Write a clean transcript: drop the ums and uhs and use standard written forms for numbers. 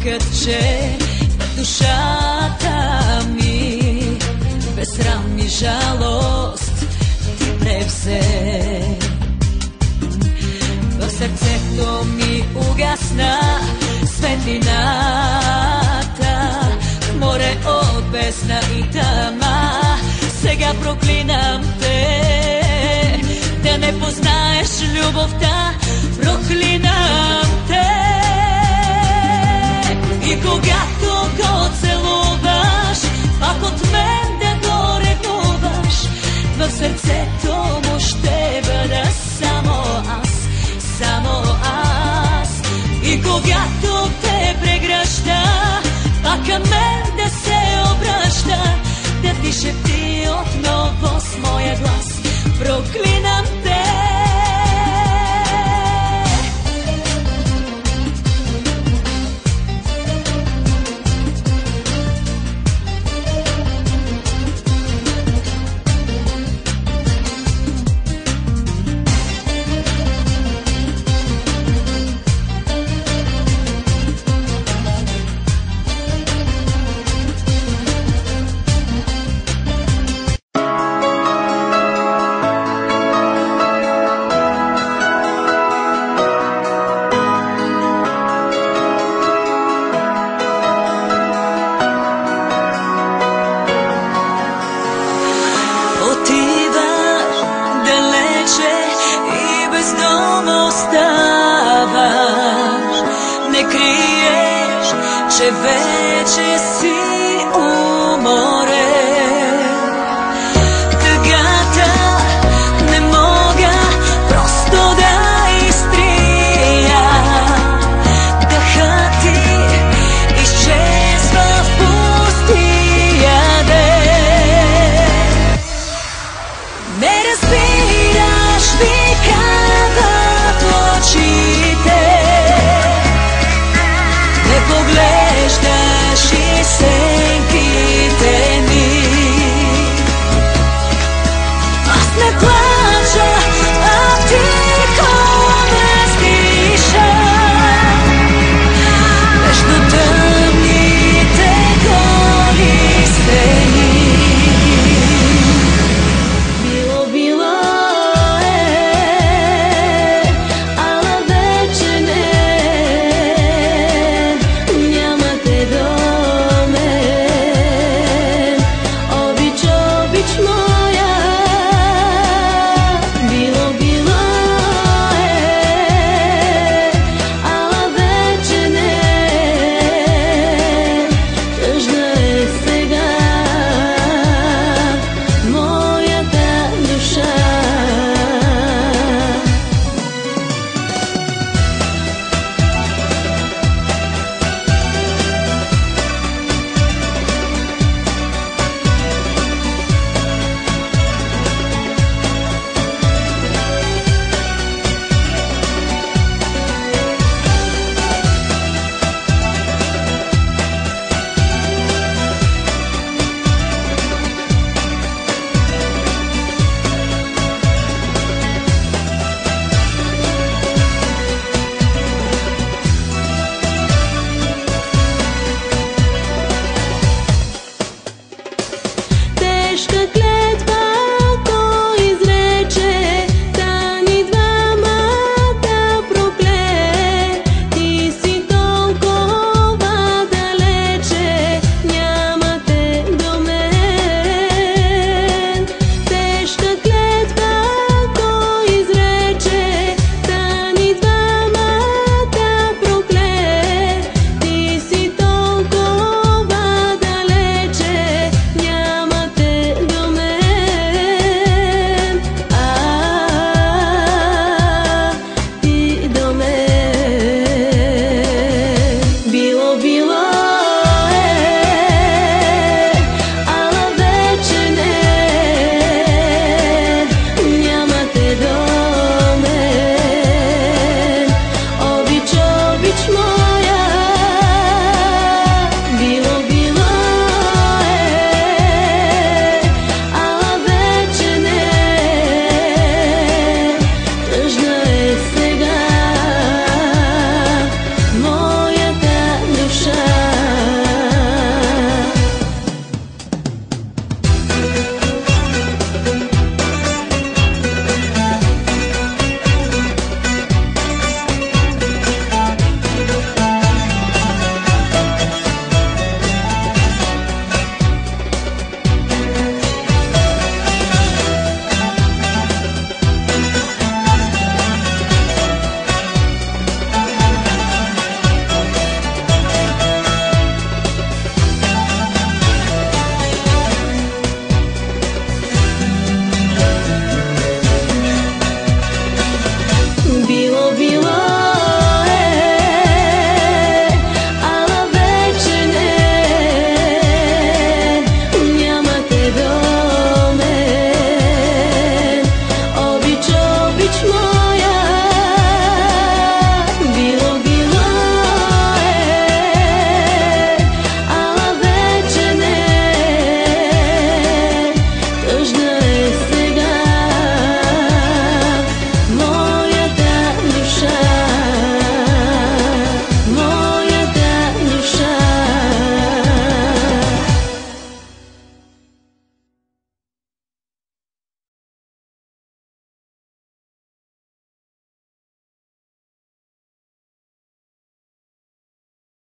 че душата ми без срам и жалост ти превзе. В сърцето ми угасна светлината, в море от бездна и тъма. Сега проклинам те, да не познаеш любовта, проклинам те. И когато го целуваш, пак от мен да го ревнуваш, в сърцето му ще бъда само аз, само аз. И когато те прегръща, пак към мен да се обръща, да ти шепти отново с моя глас, проклинам те. Че вече си уморен.